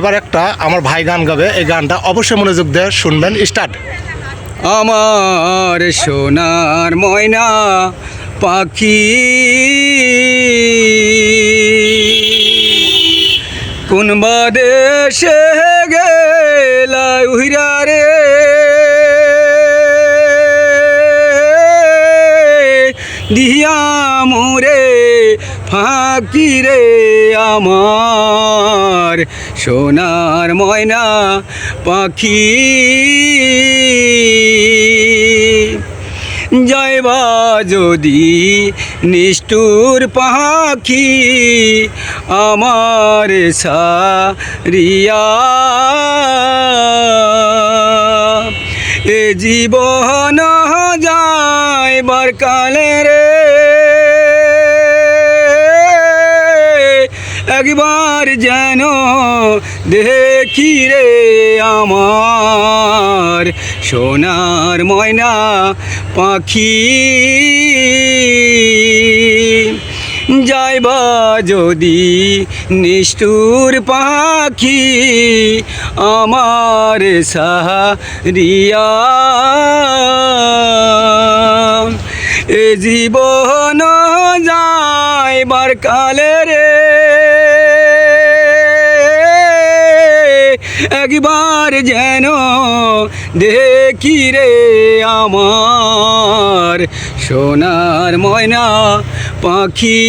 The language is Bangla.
এবার একটা আমার ভাই গান গাবে, এই গানটা অবশ্যই মনোযোগ দিয়ে শুনবেন। স্টার্ট। আমার সোনার ময়না পাখি কোন বাদেশে গেলা উহিরা রে, দিয়া মোরে ফাঁকি রে আমার সোনার ময়না পাখি। যাইবা যদি নিষ্ঠুর পাখি আমার সারিয়া, এ জীবন যাইবার কালে রে একবার যেন দেখি রে আমার সোনার ময়না পাখি। যাইবা যদি নিষ্ঠুর পাখি আমার সারিয়া, এ জীবন যাইবার কালে রে একবার যেন দেখি রে আমার সোনার ময়না পাখি।